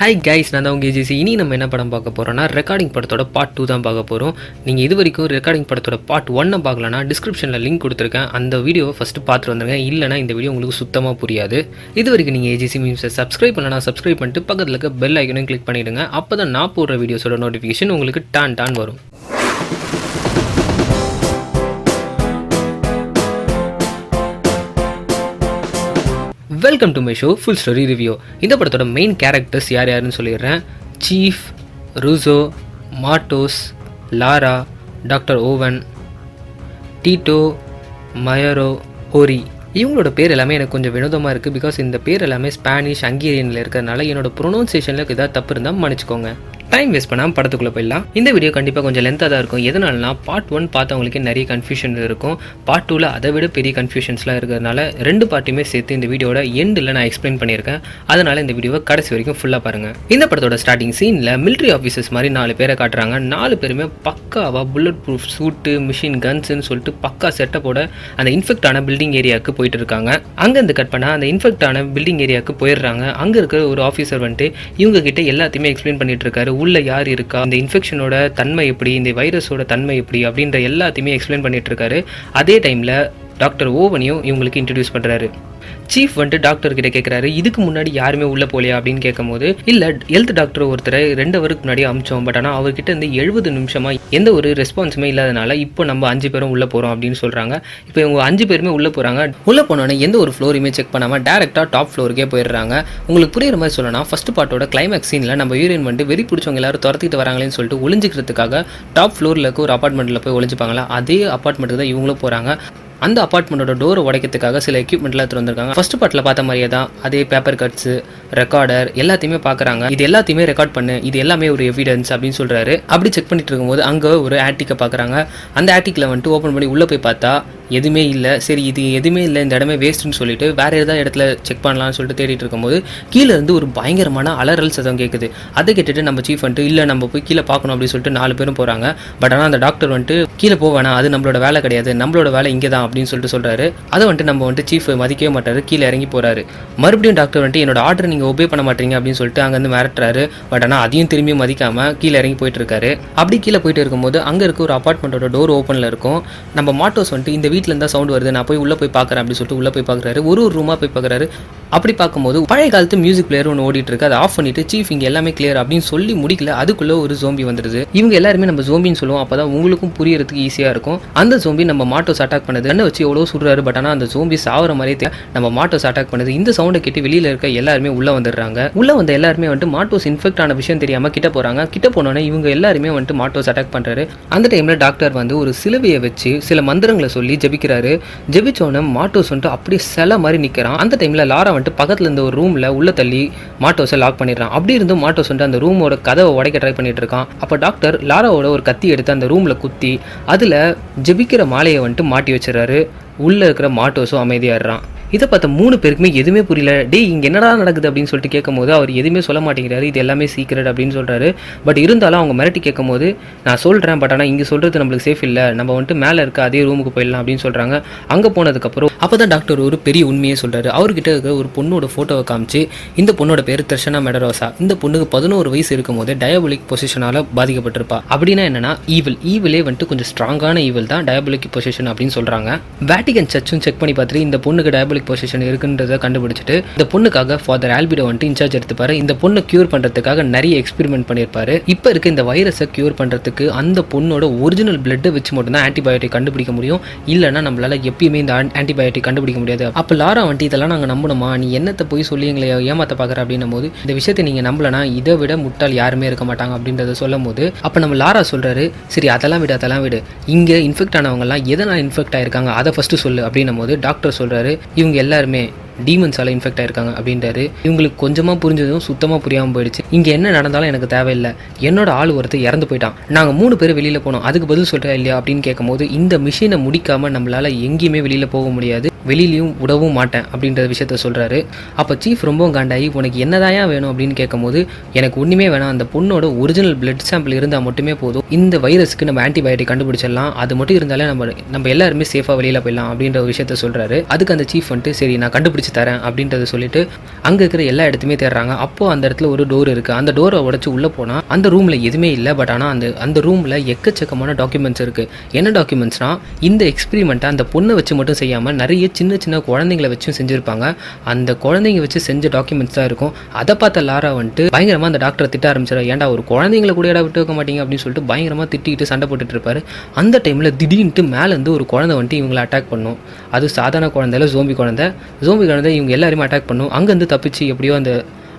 Hi guys, நான் தான் உங்கள் ஏஜிசி. இனி நம்ம என்ன படம் பார்க்க போகிறோம்னா ரெக்கார்டிங் படத்தோட பார்ட் 2 தான் பார்க்க போகிறோம். நீங்கள் இது வரைக்கும் ரெக்கார்டிங் படத்தோட பார்ட் 1 பார்க்கலன்னா டிஸ்கிரிப்ஷனில் லிங்க் கொடுத்துருக்கேன். அந்த வீடியோவை ஃபஸ்ட்டு பார்த்துட்டு வந்துருங்க. இல்லைனா இந்த வீடியோ உங்களுக்கு சுத்தமாக புரியாது. இது வரைக்கும் நீங்கள் ஏஜிசி மீம்ஸை சப்ஸ்கிரைப் பண்ணலன்னா சப்ஸ்கிரைப் பண்ணிட்டு பக்கத்தில் இருக்க பெல் ஐக்கனையும் கிளிக் பண்ணிவிடுங்க. அப்போ தான் நான் போடுற வீடியோஸோட நோட்டிஃபிகேஷன் உங்களுக்கு டான் வரும். Welcome to my show full story review. இந்த படத்தோட மெயின் கேரக்டர்ஸ் யாருன்னு சொல்லிடுறேன். Chief, Russo, Matos, Lara, doctor Owen, Tito, மயரோ, ஹோரி. இவங்களோட பேர் எல்லாமே எனக்கு கொஞ்சம் வினோதமாக இருக்குது. பிகாஸ் இந்த பேர் எல்லாமே ஸ்பானிஷ், ஹங்கேரியனில் இருக்கிறதுனால என்னோட ப்ரொனவுன்சியேஷனில் ஏதாவது தப்பு இருந்தால் மன்னிச்சுக்கோங்க. டைம் வேஸ்ட் பண்ணாமல் படத்துக்குள்ளே போயிடலாம். இந்த வீடியோ கண்டிப்பாக கொஞ்சம் லென்த்தாக தான் இருக்கும். எதனாலனா பார்ட் 1 பார்த்தவங்களுக்கு நிறைய கன்ஃபியூஷன் இருக்கும். பார்ட் 2ல் அதை விட பெரிய கன்ஃபியூஷன்ஸ்லாம் இருக்கிறதுனால ரெண்டு பார்ட்டுமே சேர்த்து இந்த வீடியோட எண்டில் நான் எக்ஸ்பிளைன் பண்ணியிருக்கேன். அதனால் இந்த வீடியோவை கடைசி வரைக்கும் ஃபுல்லாக பாருங்கள். இந்த படத்தோட ஸ்டார்டிங் சீனில் மிலிட்ரி ஆஃபீஸர்ஸ் மாதிரி 4 பேரை காட்டுறாங்க. 4 பேருமே பக்காவாக புல்லட் ப்ரூஃப் சூட்டு, மிஷின் கன்ஸ்ன்னு சொல்லிட்டு பக்கா செட்டப்போட அந்த இன்ஃபெக்ட் ஆன பில்டிங் ஏரியாவுக்கு போயிட்டு இருக்காங்க. அங்கேருந்து கட் பண்ணால் அந்த இன்ஃபெக்ட் ஆன பில்டிங் ஏரியாவுக்கு போயிடுறாங்க. அங்கே இருக்கிற ஒரு ஆஃபீஸர் வந்துட்டு இவங்க கிட்ட எல்லாத்தையுமே எக்ஸ்பிளைன் பண்ணிட்டு இருக்காரு. உள்ள யார் இருக்கா, இந்த இன்ஃபெக்ஷனோட தன்மை எப்படி, இந்த வைரஸோட தன்மை எப்படி அப்படின்ற எல்லாத்தையுமே எக்ஸ்பிளைன் பண்ணிட்டு இருக்காரு. அதே டைமில் டாக்டர் ஓவனையும் இவங்களுக்கு இன்ட்ரடியூஸ் பண்ணுறாரு. சீஃப் வந்துட்டு டாக்டர் கிட்ட கேட்குறாரு, இதுக்கு முன்னாடி யாருமே உள்ளே போலையா அப்படின்னு கேட்கும்போது, இல்லை ஹெல்த் டாக்டர் ஒருத்தரை 2 ஹவருக்கு முன்னாடி அமிச்சோம். பட் ஆனால் அவர்கிட்ட இருந்து 70 நிமிஷமாக எந்த ஒரு ரெஸ்பான்ஸுமே இல்லாதனால இப்போ நம்ம 5 பேரும் உள்ளே போகிறோம் அப்படின்னு சொல்கிறாங்க. இப்போ இவங்க 5 பேருமே உள்ளே போகிறாங்க. உள்ளே போனோன்னே எந்த ஒரு ஃப்ளோரையுமே செக் பண்ணாமல் டேரெக்டாக டாப் ஃப்ளோருக்கே போயிடுறாங்க. உங்களுக்கு புரியுற மாதிரி சொல்லணும்னா, ஃபஸ்ட் பார்ட்டோட கிளைமேக்ஸ் சீனில் நம்ம ஹீரோயின் வந்துட்டு வெறி பிடிச்சவங்க எல்லாரும் துரத்திட்டு வராங்களேன்னு சொல்லிட்டு ஒளிஞ்சிக்கிறதுக்காக டாப் ஃப்ளோரில் இருக்க ஒரு அப்பார்ட்மெண்ட்டில் போய் ஒளிஞ்சுப்பாங்களா, அதே அப்பார்ட்மெண்ட்டுக்கு தான் இவங்களும் போகிறாங்க. அந்த அப்பார்ட்மெண்ட்டோட டோரை உடைக்கிறதுக்காக சில எக்யூப்மெண்ட்லாம் எடுத்து வந்திருக்காங்க. ஃபர்ஸ்ட் பார்ட்டில் பார்த்த மாதிரியே தான் அதே பேப்பர் கட்ஸு, ரெக்கார்டர் எல்லாத்தையுமே பார்க்குறாங்க. இது எல்லாத்தையுமே ரெக்கார்ட் பண்ணு, இது எல்லாமே ஒரு எவிடன்ஸ் அப்படின்னு சொல்கிறாரு. அப்படி செக் பண்ணிட்டு இருக்கும்போது அங்கே ஒரு ஆட்டிக்கை பார்க்குறாங்க. அந்த ஆட்டிக்கில் வந்துட்டு ஓப்பன் பண்ணி உள்ளே போய் பார்த்தா எதுவுமே இல்லை. சரி, இது எதுவுமே இல்லை, இந்த இடமே வேஸ்ட்டுன்னு சொல்லிட்டு வேறு ஏதாவது இடத்துல செக் பண்ணலாம்னு சொல்லிட்டு தேடிட்டு இருக்கும்போது கீழே இருந்து ஒரு பயங்கரமான அலறல் சதம் கேட்குது. அதை கேட்டுட்டு நம்ம சீஃப் வந்துட்டு இல்லை நம்ம போய் கீழே பார்க்கணும் அப்படின்னு சொல்லிட்டு 4 பேரும் போகிறாங்க. பட் ஆனால் அந்த டாக்டர் வந்துட்டு கீழே போவேனா, அது நம்மளோட வேலை கிடையாது, நம்மளோட வேலை இங்கே தான் அப்படின்னு சொல்கிறாரு. அதை வந்துட்டு நம்ம வந்துட்டு சீஃப் மதிக்கவே மாட்டாரு, கீழே இறங்கி போகிறாரு. மறுபடியும் டாக்டர் வந்துட்டு என்னோட ஆர்டர் நீங்கள் ஒபே பண்ண மாட்டீங்க அப்படின்னு சொல்லிட்டு அங்கேருந்து மிரட்டுறாரு. பட் ஆனால் அதையும் திரும்பி மதிக்காமல் கீழே இறங்கி போயிட்டு இருக்காரு. அப்படி கீழே போயிட்டு இருக்கும்போது அங்கே இருக்க ஒரு அப்பார்ட்மெண்ட்டோட டோர் ஓப்பனில் இருக்கும். நம்ம மாட்டோஸ் வந்துட்டு இந்த வீட்டில் இருந்தால் சவுண்ட் வருது, நான் போய் உள்ளே போய் பார்க்குறேன் அப்படின்னு சொல்லிட்டு உள்ளே போய் பார்க்குறாரு. ஒரு ரூமாக போய் பார்க்குறாரு. அப்படி பார்க்கும்போது பழைய காலத்து மியூசிக் பிளேயர் ஒன்று ஓடிட்டு இருக்கு. அதை ஆஃப் பண்ணிட்டு சீஃப் இங்கே எல்லாமே கிளியர் அப்படின்னு சொல்லி முடிக்கல, அதுக்குள்ளே ஒரு ஜோம்பி வந்துடுது. இவங்க எல்லாருமே நம்ம ஜோம்பின்னு சொல்லுவோம், அப்போ தான் உங்களுக்கும் புரியறதுக்கு ஈஸியாக இருக்கும். அந்த ஜோம்பி நம்ம மாட்டோஸ் அட்டாக் பண்ணுது. என்ன வச்சு எவ்வளோ சுடுறாரு. பட் ஆனால் அந்த ஜோம்பி சாவர மாதிரியே நம்ம மாட்டோஸ் அட்டாக் பண்ணுது. இந்த சவுண்டை கேட்டு வெளியில் இருக்க எல்லாருமே உள்ளே வந்துடுறாங்க. உள்ளே வந்த எல்லாருமே வந்துட்டு மாட்டோஸ் இன்ஃபெக்ட் ஆன விஷயம் தெரியாமல் கிட்ட போகிறாங்க. கிட்ட போனோன்னே இவங்க எல்லாருமே வந்துட்டு மாட்டோஸ் அட்டாக் பண்ணுறாரு. அந்த டைமில் டாக்டர் வந்து ஒரு சிலுவையை வச்சு சில மந்திரங்களை சொல்லி ஜெபிக்கிறாரு. ஜெபிச்சோன்னே மாட்டோஸ் வந்துட்டு அப்படியே சில மாதிரி நிற்கிறான். அந்த டைமில் லாரா வந்துட்டு பக்கத்தில் இருந்த ஒரு ரூமில் உள்ள தள்ளி மாட்டோஸை லாக் பண்ணிடுறான். அப்படி இருந்தும் மாட்டோஸ் வந்துட்டு அந்த ரூமோட கதவை உடைக்க ட்ரை பண்ணிட்டு இருக்கான். அப்போ டாக்டர் லாராவோட ஒரு கத்தி எடுத்து அந்த ரூமில் குத்தி அதில் ஜெபிக்கிற மாலையை வந்துட்டு மாட்டி வச்சிடறாரு. உள்ளே இருக்கிற மாட்டோஸும் அமைதியாடுறான். இதை பார்த்த 3 பேருக்குமே எதுவுமே புரியல. டே இங்கே என்னடா நடக்குது அப்படின்னு சொல்லிட்டு கேட்கும்போது அவர் எதுவுமே சொல்ல மாட்டேங்கிறாரு. இது எல்லாமே சீக்ரெட் அப்படின்னு சொல்கிறாரு. பட் இருந்தாலும் அவங்க மிரட்டி கேட்கும்போது நான் சொல்கிறேன், பட் ஆனால் இங்கே சொல்கிறது நம்மளுக்கு சேஃப் இல்லை, நம்ம வந்துட்டு மேலே இருக்க அதே ரூமுக்கு போயிடலாம் அப்படின்னு சொல்கிறாங்க. அங்கே போனதுக்கப்புறம் அப்போ தான் டாக்டர் ஒரு பெரிய உண்மையே சொல்கிறாரு. அவர்கிட்ட இருக்கிற ஒரு பொண்ணோட ஃபோட்டோவை காமிச்சு, இந்த பொண்ணோட பேர் திர்ஷனா மெடரோசா. இந்த பொண்ணுக்கு 11 வயசு இருக்கும்போது டயபோலிக் பொசிஷனால் பாதிக்கப்பட்டிருப்பா. அப்படின்னா என்னன்னா ஈவிலே வந்துட்டு கொஞ்சம் ஸ்ட்ராங்கான ஈவில் தான் டயபோலிக் பொசிஷன் அப்படின்னு சொல்கிறாங்க. வேட்டிகன் சர்ச்சும் செக் பண்ணி பார்த்துட்டு இந்த பொண்ணுக்கு டயபோலிக் பொசிஷன் இருக்குன்றதை கண்டுபிடிச்சிட்டு இந்த பொண்ணுக்காக ஃபாதர் ஆல்பிடோ வந்துட்டு இன்சார்ஜ் எடுத்துப்பாரு. இந்த பொண்ணை கியூர் பண்றதுக்காக நிறைய எக்ஸ்பெரிமெண்ட் பண்ணியிருப்பாரு. இப்போ இருக்க இந்த வைரஸை கியூர் பண்றதுக்கு அந்த பொண்ணோட ஒரிஜினல் பிளட்டை வச்சு மட்டும்தான் ஆன்டிபயோட்டிக் கண்டுபிடிக்க முடியும். இல்லைன்னா நம்மளால எப்பயுமே இந்த ஆன்டிபயோட்டிக் கண்டுபிடிக்க முடியாது. அப்போ லாரா வந்துட்டு இதெல்லாம் நாங்கள் நம்பணுமா, நீ என்னத்தை போய் சொல்லி எங்களை ஏமாத்த பார்க்குற அப்படின்னும் போது, இந்த விஷயத்தை நீங்க நம்பலனா இதை விட முட்டாள் யாருமே இருக்க மாட்டாங்க அப்படின்றத சொல்லும் போது, அப்போ நம்ம லாரா சொல்றாரு, சரி அதெல்லாம் விடு, இங்க இன்ஃபெக்ட் ஆனவங்கலாம் எதனால் இன்ஃபெக்ட் ஆயிருக்காங்க அதை ஃபர்ஸ்ட் சொல்லு அப்படின்னும் போது டாக்டர் சொல்றாரு, இவங்க எல்லாருமே டீமன்ஸால் இன்ஃபெக்ட் ஆயிருக்காங்க அப்படின்றாரு. இவங்களுக்கு கொஞ்சமாக புரிஞ்சதும் சுத்தமாக புரியாமல் போயிடுச்சு. இங்கே என்ன நடந்தாலும் எனக்கு தேவையில்லை, என்னோட ஆள் ஒருத்தர் இறந்து போயிட்டான், நாங்கள் 3 பேர் வெளியில் போனோம், அதுக்கு பதில் சொல்கிறா இல்லையா அப்படின்னு கேட்கும்போது, இந்த மிஷினை முடிக்காமல் நம்மளால் எங்கேயுமே வெளியில் போக முடியாது, வெளியிலையும் விடவும் மாட்டேன் அப்படின்ற விஷயத்த சொல்கிறாரு. அப்போ சீஃப் ரொம்பவும் காண்டாகி உனக்கு என்னதாயா வேணும் அப்படின்னு கேட்கும்போது எனக்கு ஒன்றுமே வேணாம், அந்த பொண்ணோட ஒரிஜினல் பிளட் சாம்பிள் இருந்தால் மட்டுமே போதும், இந்த வைரஸ்க்கு நம்ம ஆன்டிபயோட்டிக் கண்டுபிடிச்சிடலாம், அது மட்டும் இருந்தாலே நம்ம எல்லாருமே சேஃபாக வெளியில் போயிடலாம் அப்படின்ற ஒரு விஷயத்த சொல்கிறாரு. அதுக்கு அந்த சீஃப் வந்துட்டு சரி நான் கண்டுபிடிச்சி தரேன் அப்படின்றத சொல்லிட்டு அங்கே இருக்கிற எல்லா இடத்துமே தேடுறாங்க. அப்போது அந்த இடத்துல ஒரு டோர் இருக்குது. அந்த டோரை உடச்சி உள்ளே போனால் அந்த ரூமில் எதுவுமே இல்லை. பட் ஆனால் அந்த ரூமில் எக்கச்சக்கமான டாக்குமெண்ட்ஸ் இருக்குது. என்ன டாக்குமெண்ட்ஸ்னால் இந்த எக்ஸ்பெரிமெண்ட்டை அந்த பொண்ணை வச்சு மட்டும் செய்யாமல் நிறைய சின்ன சின்ன குழந்தைங்களை வச்சும் செஞ்சுருப்பாங்க. அந்த குழந்தைங்க வச்சு செஞ்ச டாக்குமெண்ட்ஸ் தான் இருக்கும். அதை பார்த்த லாரா வந்துட்டு பயங்கரமாக அந்த டாக்டரை திட்ட ஆரம்பிச்சிடா. ஏன்டா ஒரு குழந்தைங்களை கூட இடம் விட்டு வைக்க மாட்டீங்க அப்படின்னு சொல்லிட்டு பயங்கரமாக திட்டிக்கிட்டு சண்டை போட்டுட்டு இருப்பாரு. அந்த டைமில் திடீர்னுட்டு மேலேருந்து ஒரு குழந்தை வந்துட்டு இவங்களை அட்டாக் பண்ணும். அது சாதாரண குழந்தையில ஜோம்பி குழந்தை இவங்க எல்லாருமே அட்டாக் பண்ணும். அங்கேருந்து தப்பிச்சு எப்படியோ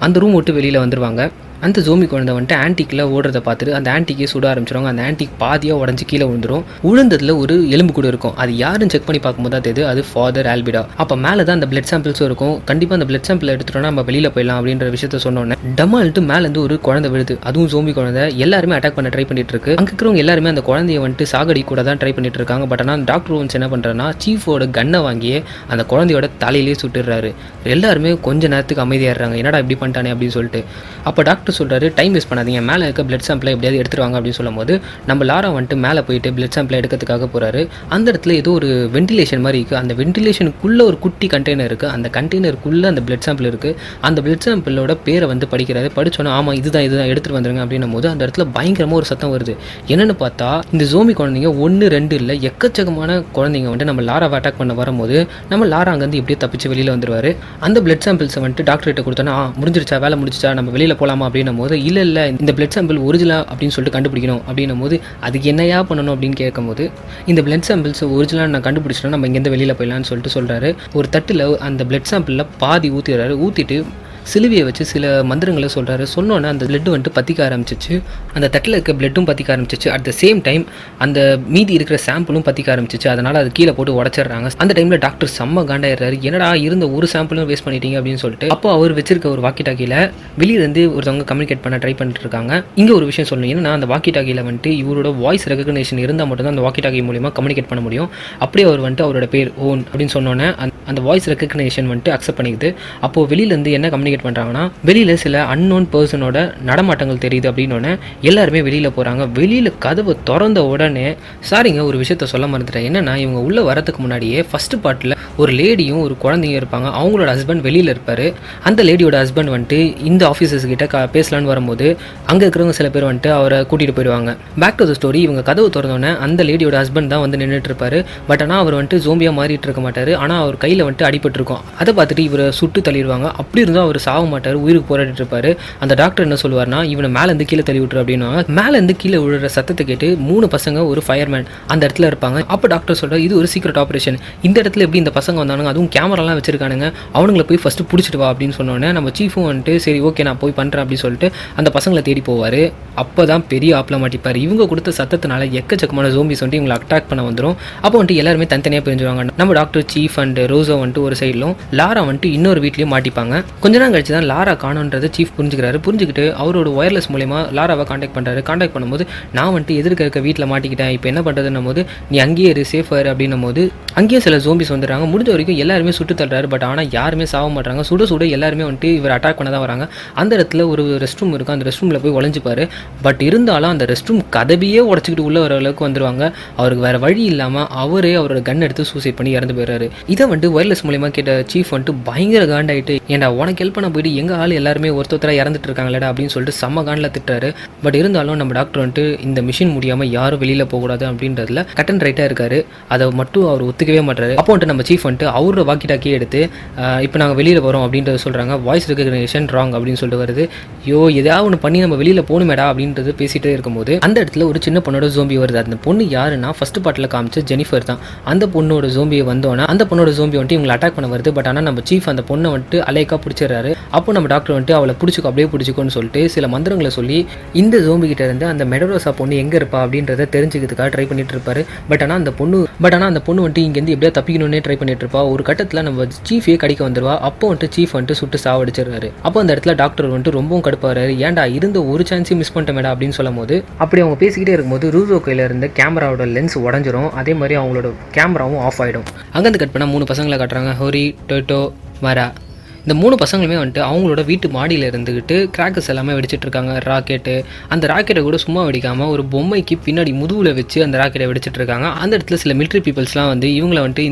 அந்த ரூம் விட்டு வெளியில் வந்துடுவாங்க. அந்த ஜோம்பி குழந்தை வந்துட்டு ஆன்டிக்கில் ஓடுறதை பார்த்துட்டு அந்த ஆன்டிக்கே சுட ஆரம்பிச்சிடுவாங்க. அந்த ஆன்டிக் பாதியாக உடஞ்சி கீழே விழுந்துடும். விழுந்ததில் ஒரு எலும்பு கூட இருக்கும். அது யாருன்னு செக் பண்ணி பார்க்கும்போது தான் தெரியுது அது ஃபாதர் ஆல்பிடா. அப்போ மேலே தான் அந்த பிளட் சாம்பிள்ஸும் இருக்கும். கண்டிப்பாக அந்த பிளட் சாம்பிள் எடுத்துட்டோம்னா நம்ம வெளியில் போயிடலாம் அப்படின்ற விஷயத்த சொன்னோன்னே டமால்ட்டு மேலேருந்து ஒரு குழந்தை விழுது. அதுவும் ஜோம்பி குழந்தை. எல்லாருமே அட்டாக் பண்ண ட்ரை பண்ணிட்டு இருக்கு. அங்கே இருக்கிறவங்க எல்லாருமே அந்த குழந்தைய வந்துட்டு சாகடி கூட தான் ட்ரை பண்ணிட்டு இருக்காங்க. பட் ஆனால் டாக்டர் ஓவன்ஸ் என்ன பண்ணுறாருன்னா சீஃபோட கன்னை வாங்கி அந்த குழந்தையோட தலையிலே சுட்டுறாரு. எல்லாருமே கொஞ்ச நேரத்துக்கு அமைதியாடுறாங்க. என்னடா இப்படி பண்ணிட்டானே அப்படின்னு சொல்லிட்டு. அப்போ டாக்டர் சொல்கிறாரு டைம் வேஸ்ட் பண்ணாதீங்க, மேலே இருக்க பிளட் சாம்பிளை எப்படியாவது எடுத்துருவாங்க அப்படின்னு சொல்லும்போது நம்ம லாரா வந்துட்டு மேலே போயிட்டு பிளட் சாம்பிளை எடுக்கிறதுக்காக போகிறாரு. அந்த இடத்துல ஏதோ ஒரு வென்டிலேஷன் மாதிரி இருக்குது. அந்த வென்டிலேஷனுக்குள்ளே ஒரு குட்டி கண்டெய்னர் இருக்குது. அந்த கண்டெய்னருக்குள்ளே அந்த பிளட் சாம்பிள் இருக்குது. அந்த பிளட் சாம்பிளோட பேரை வந்து படிக்கிறாரு. படித்தோன்னா ஆமாம் இதுதான் எடுத்துகிட்டு வந்துருங்க அப்படின்னும் போது அந்த இடத்துல பயங்கரமாக ஒரு சத்தம் வருது. என்னென்னு பார்த்தா இந்த ஜோம்பி குழந்தைங்க 1 2 இல்லை எக்கச்சக்கமான குழந்தைங்க வந்துட்டு நம்ம லாராவை அட்டாக் பண்ண வரும்போது நம்ம லாரா அங்கேருந்து எப்படியே தப்பிச்சு வெளியில் வந்துருவார். அந்த பிளட் சாம்பிள்ஸை வந்துட்டு டாக்டர்கிட்ட கொடுத்தோன்னா முடிஞ்சிருச்சா வேலை முடிச்சிச்சா நம்ம வெளியில் போகலாமா அப்படின்னும் போது இல்லை இந்த பிளட் சாம்பிள் ஒரிஜினல் அப்படின்னு சொல்லிட்டு கண்டுபிடிக்கணும் அப்படின்னும் போது அதுக்கு என்னையா பண்ணணும் அப்படின்னு கேட்கும்போது இந்த பிளட் சாம்பிள்ஸ் ஒரிஜினல் நான் கண்டுபிடிச்சிட்டோம் நம்ம இங்கேருந்து வெளியில் போயிடலான்னு சொல்லிட்டு சொல்கிறாரு. ஒரு தட்டில் அந்த பிளட் சாம்பிளில் பாதி ஊற்றிடுறாரு. ஊற்றிட்டு சிலுவையை வச்சு சில மந்திரங்களை சொல்கிறாரு. சொன்னோன்னே அந்த பிளட்டு வந்துட்டு பற்றிக்க ஆரம்பிச்சிச்சு. அந்த தட்டில் இருக்க பிளட்டும் பற்றிக்க ஆரம்பிச்சிச்சு. அட் த சேம் டைம் அந்த மீதி இருக்கிற சாம்பிளும் பற்றிக்க ஆரம்பிச்சிச்சு. அதனால் அது கீழே போட்டு உடச்சிடுறாங்க. அந்த டைமில் டாக்டர் செம்ம காண்டாயிடுறாரு. என்னடா இருந்த ஒரு சாம்பிளும் வேஸ்ட் பண்ணிட்டீங்க அப்படின்னு சொல்லிட்டு அப்போ அவர் வச்சிருக்க ஒரு வாக்கி டாக்கியில் வெளியிலேருந்து ஒருத்தவங்க கம்யூனிகேட் பண்ண ட்ரை பண்ணிட்டு இருக்காங்க. இங்கே ஒரு விஷயம் சொல்லணும். ஏன்னா அந்த வாக்கி டாக்கியில் வந்துட்டு இவரோட வாய்ஸ் ரெகக்னேஷன் இருந்தால் மட்டும்தான் அந்த வாக்கி டாக்கி மூலியமாக கம்யூனிகேட் பண்ண முடியும். அப்படியே அவர் வந்துட்டு அவரோட பேர் ஓன் அப்படின்னு சொன்னோன்னே அந்த வாய்ஸ் ரெகக்னேஷன் வந்துட்டு அக்செப்ட் பண்ணிக்குது. அப்போது வெளியிலேருந்து என்ன கம்யூனிகேட் பண்ணுறாங்கன்னா வெளியில் சில அன்னோன் பர்சனோட நடமாட்டங்கள் தெரியுது அப்படின்னோடனே எல்லாருமே வெளியில் போகிறாங்க. வெளியில் கதவை திறந்த உடனே சாரிங்க ஒரு விஷயத்த சொல்ல மறந்துட்டேன். என்னன்னா இவங்க உள்ளே வரதுக்கு முன்னாடியே ஃபர்ஸ்ட் பார்ட்டில் ஒரு லேடியும் ஒரு குழந்தையும் இருப்பாங்க. அவங்களோட ஹஸ்பண்ட் வெளியில் இருப்பார். அந்த லேடியோட ஹஸ்பண்ட் வந்துட்டு இந்த ஆஃபீஸர்ஸ் கிட்ட பேசலான்னு வரும்போது அங்கே இருக்கிறவங்க சில பேர் வந்துட்டு அவரை கூட்டிகிட்டு போயிடுவாங்க. Back to the story. இவங்க கதவு திறந்தோடனே அந்த லேடியோட ஹஸ்பண்ட் தான் வந்து நின்றுட்டு இருப்பாரு. பட் ஆனால் அவர் வந்துட்டு ஜோம்பியாக மாறிட்டு இருக்க மாட்டார். ஆனால் அவர் கையில் வந்துட்டு அடிபட்டிருக்கும். அதை பார்த்துட்டு இவரை சுட்டு தள்ளிடுவாங்க. அப்படி இருந்தும் அவர் சாக மாட்டார், உயிருக்கு போராடிட்டு இருப்பாரு. அந்த டாக்டர் என்ன சொல்லுவார்னா இவனை மேலேருந்து கீழே தள்ளி விட்டுரு அப்படின்னா மேலேருந்து கீழே விழுற சத்தத்தை கேட்டு 3 பசங்க ஒரு ஃபயர்மேன் அந்த இடத்துல இருப்பாங்க. அப்போ டாக்டர் சொல்கிறார் இது ஒரு சீக்ரெட் ஆப்ரேஷன், இந்த இடத்துல எப்படி இந்த பசங்க வந்தானுங்க, அதுவும் கேமராலாம் வச்சிருக்கானுங்க, அவனுங்களை போய் ஃபஸ்ட்டு பிடிச்சிட்டு வா அப்படின்னு சொன்னோன்னே நம்ம சீஃபும் வந்துட்டு சரி ஓகே நான் போய் பண்ணுறேன் அப்படின்னு சொல்லிட்டு அந்த பசங்களை தேடி போவார். அப்போ தான் பெரிய ஆப்பில் மாட்டிப்பார். இவங்க கொடுத்த சத்தத்தினால எக்கச்சக்கமான ஜோம்பிஸ் வந்துட்டு இவங்களை அட்டாக் பண்ண வந்துடும். அப்போ வந்துட்டு எல்லாருமே தனித்தனியாக பிரிஞ்சுவாங்க. நம்ம டாக்டர் சீஃப் அண்ட் ரோசோ வந்துட்டு ஒரு சைட்லும் லாரா வந்துட்டு இன்னொரு வீட்லேயும் மாட்டிப்பாங்க. கொஞ்ச நேரம் கழிச்சு தான் லாரா காணோன்றதை சீஃப் புரிஞ்சுக்கிறாரு. புரிஞ்சுக்கிட்டு அவரோட ஒயர்லெஸ் மூலமா லாராவை காண்டாக்ட் பண்ணுறாரு. காண்டாக்ட் பண்ணும்போது நான் வந்துட்டு எதிர்க்க இருக்க வீட்டில் மாட்டிக்கிட்டேன், இப்போ என்ன பண்ணுறதுன்னும் போது நீ அங்கேயே இரு சேஃபாக அப்படின்னும் போது அங்கேயே சில ஜோம்பிஸ் வந்துடுறாங்க. முடிஞ்ச வரைக்கும் எல்லாருமே சுட்டு தள்ளுறாரு. பட் ஆனால் யாருமே சாக மாட்டாங்க. சுட சுட எல்லாருமே வந்துட்டு இவர் அட்டாக் பண்ண தான் வராங்க. அந்த இடத்துல ஒரு ரெஸ்ட் ரூம் இருக்கும். அந்த ரெஸ்ட் ரூமில் போய் ஒளிஞ்சுப்பார். பட் இருந்தாலும் அந்த ரெஸ்ட் ரூம் கதவியே உடச்சிக்கிட்டு உள்ள வர அளவுக்கு வந்துடுவாங்க. அவருக்கு வேறு வழி இல்லாமல் அவரே அவரோட கன் எடுத்து சூசைட் பண்ணி இறந்து போயிடுறாரு. இதை வந்துட்டு ஒயர்லெஸ் மூலியமாக கேட்ட சீஃப் வந்துட்டு பயங்கர காண்டாயிட்டு ஏன்டா உனக்கு ஹெல்ப் பண்ண போயிட்டு எங்கள் ஆள் எல்லாருமே ஒருத்தராக இறந்துட்டு இருக்காங்களேடா அப்படின்னு சொல்லிட்டு செம்ம காண்டில் திட்டுறாரு. பட் இருந்தாலும் நம்ம டாக்டர் வந்துட்டு இந்த மிஷின் முடியாமல் யாரும் வெளியில் போகக்கூடாது அப்படின்றதுல கட் அண்ட் ரைட்டாக இருக்காரு. அதை மட்டும் அவர் ஒத்துக்கவே மாட்டாரு. அப்போ வந்துட்டு நம்ம சீஃப் வந்துட்டு அவரோட வாக்கி டாக்கியே எடுத்து இப்போ நாங்கள் வெளியில் போகிறோம் அப்படின்றத சொல்கிறாங்க. வாய்ஸ் ரெகக்னேஷன் ராங் அப்படின்னு சொல்லிட்டு வருது. ஏதாவது ஒன்று பண்ணி நம்ம வெளியில் போகணுமேடா அப்படின்றது பேசிகிட்டே இருக்கும்போது அந்த இடத்துல ஒரு சின்ன பொண்ணோட ஜோம்பி வருது. அந்த பொண்ணு யாருன்னா ஃபர்ஸ்ட் பார்ட்டில் காமிச்சு ஜெனிஃபர் தான். அந்த பொண்ணோட ஜோம்பியை வந்தோன்னா அந்த பொண்ணோட ஜோம்பி வந்துட்டு இவங்களை அட்டாக் பண்ண வருது. பட் ஆனால் நம்ம சீஃப் அந்த பொண்ணை வந்துட்டு அலைக்கா பிடிச்சிடுறாரு. அப்போ நம்ம டாக்டர் வந்துட்டு அவளை பிடிச்சிக்கோ அப்படியே பிடிச்சிக்கோன்னு சொல்லிட்டு சில மந்திரங்களை சொல்லி இந்த ஜோம்பி கிட்ட இருந்து அந்த மெடரோசா பொண்ணு எங்கே இருப்பா அப்படின்றத தெரிஞ்சுக்கிறதுக்காக ட்ரை பண்ணிட்டு இருப்பாரு. பட் ஆனால் அந்த பொண்ணு வந்துட்டு இங்கேருந்து எப்படியா தப்பிக்கணும்னே ட்ரை பண்ணிட்டு இருப்பா. ஒரு கட்டத்தில் நம்ம சீஃபே கடிக்க வந்துடுவா. அப்போ வந்துட்டு சீஃப் வந்துட்டு சுட்டு சாவடிச்சிடுறாரு. அப்போ அந்த இடத்துல டாக்டர் வந்துட்டு ரொம்பவும் கடுப்பாரு. ஏன்டா இருந்த ஒரு சான்ஸையும் மிஸ் பண்ணிட்டேன் அப்படின்னு சொல்லும் போது அப்படி அவங்க பேசிக்கிட்டே இருக்கும்போது ரூசோ கையில் இருந்த கேமராவோட லென்ஸ் உடஞ்சிரும். அதே மாதிரி அவங்களோட கேமராவும் ஆஃப் ஆகிடும். அங்கேருந்து கட் பண்ணால் 3 பசங்களை பசங்களை காட்டுறாங்க, ஹோரி, டொய்டோ, மரா. இந்த 3 பசங்களுமே வந்துட்டு அவங்களோட வீட்டு மாடியில் இருந்துக்கிட்டு கிராக்கர்ஸ் எல்லாமே வெடிச்சிட்டு இருக்காங்க. ராக்கெட்டு, அந்த ராக்கெட்டை கூட சும்மா வெடிக்காமல் ஒரு பொம்மைக்கு பின்னாடி முதுகில் வச்சு அந்த ராக்கெட்டை வெடிச்சிட்டு இருக்காங்க. அந்த இடத்துல சில மிலிட்ரி பீப்புள்ஸ்லாம் வந்து இவங்களை வந்துட்டு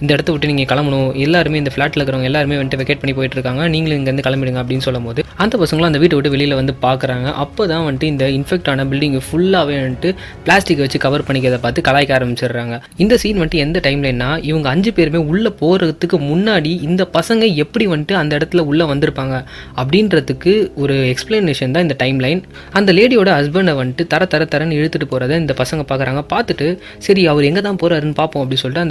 இந்த இடத்த விட்டு நீங்கள் கிளம்பணும், எல்லாருமே இந்த ஃப்ளாட்டில் இருக்கிறவங்க எல்லாருமே வந்துட்டு வெக்கேட் பண்ணி போயிட்டு இருக்காங்க, நீங்களும் இங்கேருந்து கிளம்பிடுங்க அப்படின்னு சொல்லும் போது அந்த பசங்களும் அந்த வீட்டை விட்டு வெளியில் வந்து பார்க்குறாங்க. அப்போ தான் வந்துட்டு இந்த இன்ஃபெக்ட் ஆன பில்டிங் ஃபுல்லாகவே வந்துட்டு பிளாஸ்டிக் வச்சு கவர் பண்ணிக்கிறத பார்த்து கலாய்க்க ஆரம்பிச்சிடுறாங்க. இந்த சீன் வந்துட்டு எந்த டைம்லன்னா இவங்க 5 பேருமே உள்ளே போகிறதுக்கு முன்னாடி இந்த பசங்க எப்படி வந்துட்டு அந்த இடத்துல உள்ளே வந்திருப்பாங்க அப்படின்றதுக்கு ஒரு எக்ஸ்பிளனேஷன் தான் இந்த டைம் லைன். அந்த லேடியோட ஹஸ்பண்டை வந்துட்டு தரன்னு இழுத்துட்டு போகிறத இந்த பசங்க பார்க்குறாங்க. பார்த்துட்டு சரி அவர் எங்கே தான் போகிறாருன்னு பார்ப்போம் அப்படின்னு சொல்லிட்டு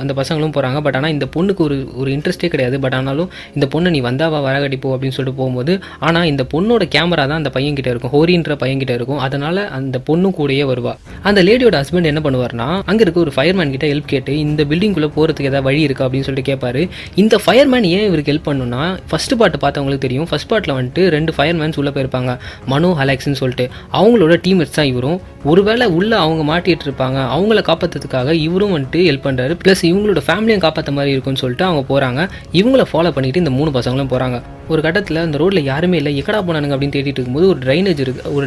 அந்த பசங்களும் போகிறாங்க. பட் ஆனால் இந்த பொண்ணுக்கு ஒரு இன்ட்ரெஸ்ட்டே கிடையாது. பட் ஆனாலும் இந்த பொண்ணை நீ வந்தாவா வரகடிப்போ அப்படின்னு சொல்லிட்டு போகும்போது ஆனால் இந்த பொண்ணோட கேமரா தான் அந்த பையன்கிட்ட இருக்கும், ஹோரின்ற பையன்கிட்ட இருக்கும். அதனால் அந்த பொண்ணு கூடயே வருவா. அந்த லேடியோட ஹஸ்பண்ட் என்ன பண்ணுவார்னா அங்கே இருக்க ஒரு ஃபயர்மேன் கிட்ட ஹெல்ப் கேட்டு இந்த பில்டிங்குள்ளே போகிறதுக்கு ஏதாவது வழி இருக்கா அப்படின்னு சொல்லிட்டு கேட்பாரு. இந்த ஃபயர்மேன் ஏன் இவருக்கு ஹெல்ப் பண்ணணும்னா ஃபர்ஸ்ட் பார்ட் பார்த்தவங்களுக்கு தெரியும். ஃபர்ஸ்ட் பார்ட்டில் வந்துட்டு 2 ஃபயர்மேன்ஸ் உள்ளே போயிருப்பாங்க, மனோ, அலெக்ஸ்ன்னு சொல்லிட்டு. அவங்களோட டீம்மேட்ஸ் தான் இவரும். ஒருவேளை உள்ளே அவங்க மாட்டிகிட்டு இருப்பாங்க, அவங்கள காப்பாற்றுறதுக்காக இவரும் வந்துட்டு ஹெல்ப் பண்ணுறாரு. ப்ளஸ் இவங்களோட ஃபேமிலியும் காப்பாற்ற மாதிரி இருக்குன்னு சொல்லிட்டு அவங்க போகிறாங்க. இவங்கள ஃபாலோ பண்ணிட்டு இந்த 3 பசங்களும் போகிறாங்க. ஒரு கட்டத்தில் அந்த ரோட்டில் யாருமே இல்லை, எக்கடா போனானுங்க அப்படின்னு தேடிட்டு இருக்கும்போது ஒரு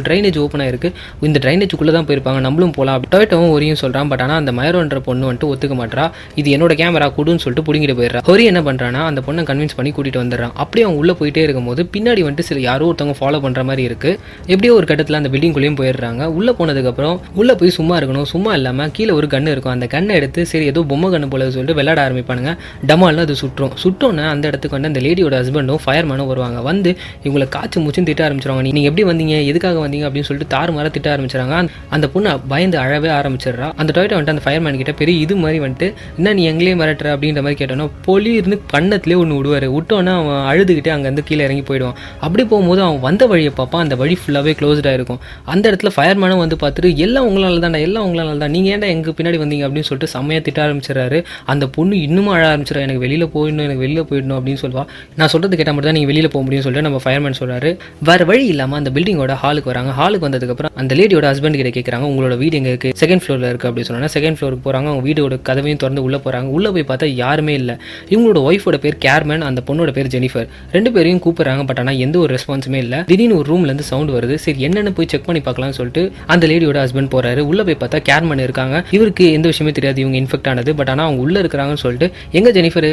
ட்ரைனேஜ் ஓப்பன் ஆயிருக்கு. இந்த ட்ரைனேஜுக்குள்ளே தான் போயிருப்பாங்க, நம்மளும் போகலாம். டொயோட்டோவும் ஹோரியும் சொல்கிறான். பட் ஆனால் அந்த மயரோன்ற பொண்ணு வந்துட்டு ஒத்துக்க மாட்டா. இது என்னோட கேமரா கொடுன்னு சொல்லிட்டு பிடிங்கிட்டு போயிடுறா. ஹோரி என்ன பண்ணுறான்னா அந்த பொண்ணை கன்வின்ஸ் பண்ணி கூட்டிகிட்டு வந்துடுறான். அப்படியே அவங்க உள்ளே போயிட்டே இருக்கும்போது பின்னாடி வந்துட்டு சில யாரோ ஒருத்தவங்க ஃபாலோ பண்ணுற மாதிரி இருக்குது. எப்படியோ ஒரு கட்டத்தில் அந்த பில்டிங்குள்ளேயும் போயிடுறாங்க. உள்ளே போனதுக்கப்புறம் உள்ளே போய் சும்மா இருக்கணும், சும்மா இல்லாமல் கீழே ஒரு கன்று இருக்கும். அந்த கண்ணை எடுத்து சரி ஏதோ பொம்மை கண்ணு போல சொல்லிட்டு விளையாட ஆரம்பிப்பானுங்க. டமால்னு அது சுட்டோன்னே அந்த இடத்துக்கு வந்து அந்த லேடியோட ஹஸ்பண்டும் ஃபயர்மேனும் வருவாங்க. வந்து இவங்களை காய்ச்சி மூச்சுன்னு திட்ட ஆரம்பிச்சிருவாங்க. நீங்கள் எப்படி வந்தீங்க, எதுக்காக வந்தீங்க அப்படின்னு சொல்லிட்டு தாறுமாற திட்ட ஆரம்பிச்சிடறாங்க. அந்த பொண்ணு பயந்து அழவே ஆரம்பிச்சிடுறா. அந்த டொயோட்டோ வந்துட்டு அந்த ஃபயர்மேன் கிட்ட பெரிய இது மாதிரி வந்துட்டு என்ன நீ எங்களே மிரட்டுற அப்படின்ற மாதிரி கேட்டோன்னா பொலிர்னு கண்ணத்துலேயே ஒன்று விடுவார். விட்டோன்னா அவன் அழுதுகிட்டே அங்கேருந்து கீழே இறங்கி போயிடுவான். அப்படி போகும்போது அவன் வந்த வழியை பார்ப்பான். அந்த வழி ஃபுல்லாகவே க்ளோஸ்டாக இருக்கும். அந்த இடத்துல ஃபயர்மேனும் வந்து பார்த்துட்டு எல்லாம் உங்களால் தான் நீங்கள் ஏன்டா எங்கள் பின்னாடி வந்தீங்க அப்படின்னு சொல்லிட்டு செம்மையாக திட்ட ஆரம்பிச்சிடறாரு. அந்த பொண்ணு இன்னும் அழ ஆரம்பிச்சிடா. எனக்கு வெளியில் போயிடணும் அப்படின்னு சொல்லுவா. நான் சொல்கிறது கேட்டால் மட்டும் தான் நீங்கள் வெளியில் போக முடியும்னு சொல்லிட்டு நம்ம ஃபயர்மேன் சொல்கிறாரு. வேறு வழி இல்லாமல் அந்த பில்டிங்கோட ஹாலுக்கு வராங்க. ஹாலுக்கு வந்ததுக்கப்புறம் அந்த லேடியோட ஹஸ்பண்ட் கிட்ட கேட்குறாங்க உங்களோட வீடு எங்கே இருக்குது, செகண்ட் ஃப்ளோரில் இருக்குது அப்படின்னு சொன்னால் செகண்ட் ஃப்ளோருக்கு போகிறாங்க. அவங்க வீடோட கதவையும் திறந்து உள்ளே போகிறாங்க. உள்ளே போய் பார்த்தா யாருமே இல்லை. இவங்களோட ஒய்ஃபோட பேர் கேர்மேன், அந்த பொண்ணோட பேர் ஜெனிஃபர். 2 பேரையும் கூப்பிட்றாங்க. பட் ஆனால் எந்த ஒரு ரெஸ்பான்ஸுமே இல்லை. திடீர்னு ஒரு ரூம்லேருந்து சவுண்ட் வருது. சரி என்னென்னு போய் செக் பண்ணி பார்க்கலாம்னு சொல்லிட்டு அந்த லேடியோட ஹஸ்பண்ட் போகிறாரு. உள்ளே போய் பார்த்தா கேர்மேன் இருக்காங்க. இவருக்கு எந்த விஷயமே தெரியாது இவங்க இன்ஃபெக்ட் ஆனது. பட் ஆனால் அவங்க உள்ளே இருக்கிறாங்கன்னு சொல்லிட்டு எங்கே ஜெனிஃபர்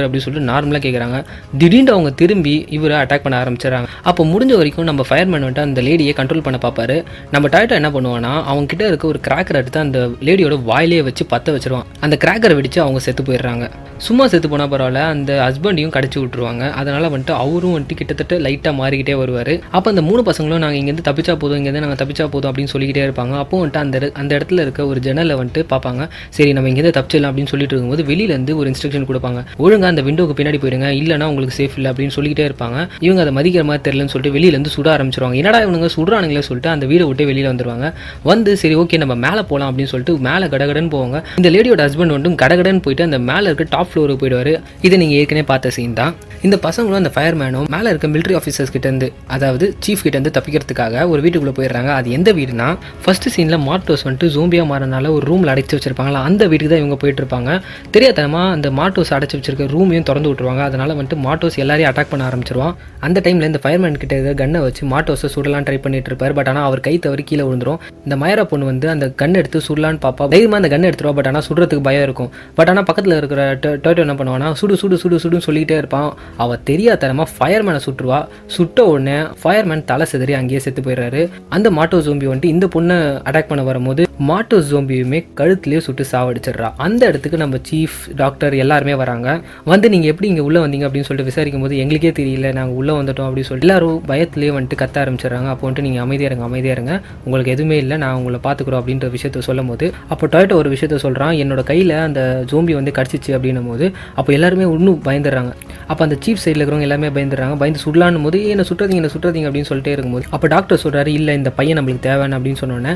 அப்படின்னு சொல்லிட்டு நார்மலாக கேட்குறாங்க. திடீர்னு அவங்க திரும்பி இவரை அட்டாக் பண்ண ஆரம்பிச்சிடறாங்க. அப்போ முடிஞ்ச வரைக்கும் நம்ம ஃபயர்மேன் வந்துட்டு அந்த லேடியை கண்ட்ரோல் பண்ண பார்ப்பாரு. நம்ம டொயோட்டோ என்ன பண்ணுவான்னா அவங்க கிட்ட இருக்க ஒரு கிராக்கர் எடுத்து அந்த லேடியோட வாயிலேயே வச்சு பற்ற வச்சிருவான். அந்த கிராக்கரை வெடிச்சு அவங்க செத்து போயிடுறாங்க. சும்மா செத்து போனால் பரவாயில்ல, அந்த ஹஸ்பண்டையும் கடிச்சு விட்டுருவாங்க. அதனால் வந்துட்டு அவரும் வந்துட்டு கிட்டத்தட்ட லைட்டாக மாறிக்கிட்டே வருவார். அப்போ அந்த 3 பசங்களும் நாங்கள் இங்கேருந்து தப்பிச்சா போதும் அப்படின்னு சொல்லிக்கிட்டே இருப்பாங்க. அப்போ வந்துட்டு அந்த இடத்துல இருக்க ஒரு ஜன்னலை வந்துட்டு பார்ப்பாங்க. சரி நம்ம இங்கேருந்து தப்பிச்சிடலாம் அப்படின்னு சொல்லிட்டு இருக்கும்போது வெளியிலேருந்து ஒரு இன்ஸ்ட்ரக்ஷன் கொடுப்பாங்க. ஒழுங்காக அந்த விண்டோக்கு பின்னாடி போயிடுங்க, இல்லைனா உங்களுக்கு சேஃப் இல்லை அப்படின்னு சொல்லிக்கிட்டே இருப்பாங்க. இவங்க அதை மதிக்கிற மாதிரி தெரியலன்னு சொல்லிட்டு வெளியிலேருந்து சுட ஆரம்பிச்சிருவாங்க. என்னடா இவனுங்க சுடுறானுங்களே சொல்லிட்டு அந்த வீடை விட்டு வெளியில் வந்துருவாங்க. வந்து சரி ஓகே நம்ம மேலே போகலாம் அப்படின்னு சொல்லிட்டு மேலே கடகடன்னு போவாங்க. இந்த லேடியோட ஹஸ்பண்ட் வந்துட்டு கடகடன்னு போயிட்டு அந்த மேலே இருக்க டாப் ஃப்ளோருக்கு போயிடுவார். இதை நீங்கள் ஏற்கனவே பார்த்த சீன் தான். இந்த பசங்களும் அந்த ஃபயர்மேனும் மேலே இருக்க மிலிட்ரி ஆஃபீஸர்ஸ் கிட்டேருந்து, அதாவது சீஃப் கிட்டேருந்து தப்பிக்கிறதுக்காக ஒரு வீட்டுக்குள்ளே போயிடுறாங்க. அது எந்த வீடுனா ஃபர்ஸ்ட் சீனில் மார்டோஸ் வந்துட்டு ஜோம்பியாக மாறனால ஒரு ரூமில் அடைச்சி வச்சிருப்பாங்களா, அந்த வீட்டுக்கு தான் இவங்க போயிட்டு இருப்பாங்க. தெரியாதனமாக அந்த மார்டோஸ் அடைச்சி வச்சிருக்க ரூமையும் திறந்து விட்டுருவாங்க. அதனால் வந்துட்டு மார்டோஸ் எல்லாரையும் அட்டாக் பண்ண ஆரம்பிச்சிருவான். அந்த டைமில் இந்த ஃபயர்மேன் கிட்ட இருக்க கன்னை வச்சு மார்டோஸை சுடலாம் ட்ரை பண்ணிட்டு இருப்பார். பட் ஆனால் அவர் கை தவறி கீழே விழுந்துரும். இந்த மயரா பொண்ணு வந்து அந்த கன் எடுத்து சுடலான்னு பார்ப்பா. தைரியமாக அந்த கன் எடுத்துருவா. பட் ஆனால் சுடுறதுக்கு பயம் இருக்கும். பட் ஆனால் பக்கத்தில் இருக்கிற டொயோட்டோ என்ன பண்ணுவானா சுடுன்னு சொல்லிக்கிட்டே இருப்பான். அவள் தெரியாதனமாக ஃபயர்மேனை சுட்டுருவா. சுட்ட உடனே ஃபயர்மேன் தலை சிதறி அங்கேயே செத்து போயிடுறாரு. அந்த மாட்டோ ஜோம்பி வந்துட்டு இந்த பொண்ணை அட்டாக் பண்ண வரும்போது மாட்டோ ஜோம்பியுமே கழுத்துலேயே சுட்டு சாவடிச்சிடுறா. அந்த இடத்துக்கு நம்ம சீஃப், டாக்டர் எல்லாருமே வராங்க. வந்து நீங்கள் எப்படி இங்கே உள்ளே வந்தீங்க அப்படின்னு சொல்லிட்டு விசாரிக்கும் போது எங்களுக்கே தெரியல, நாங்கள் உள்ளே வந்துட்டோம் அப்படின்னு சொல்லிட்டு எல்லாரும் பயத்துலேயே வந்துட்டு கத்த ஆரம்பிச்சிடுறாங்க. அப்போ வந்துட்டு நீங்கள் அமைதியாக இருங்க, உங்களுக்கு எதுவுமே இல்லை, நான் உங்களை பார்த்துக்குறோம் அப்படின்ற விஷயத்த சொல்லும் போது அப்போ டொயோட்டோ ஒரு விஷயத்த சொல்கிறான், என்னோட கையில் அந்த ஜோம்பி வந்து கடிச்சிச்சு அப்படின்னும் போது அப்போ எல்லாருமே இன்னும் பயந்துடுறாங்க. அப்போ அந்த சீஃப் சைடில் இருக்கிறவங்க எல்லாமே பயந்துடுறாங்க. பயந்து சுடலான்னு போது என்ன சுட்டுறதீங்க அப்படின்னு சொல்லிட்டே இருக்கும்போது அப்போ டாக்டர் சொல்கிறாரு, இல்லை இந்த பையன் நம்மளுக்கு தேவைன்னு அப்படின்னு சொன்னோன்னே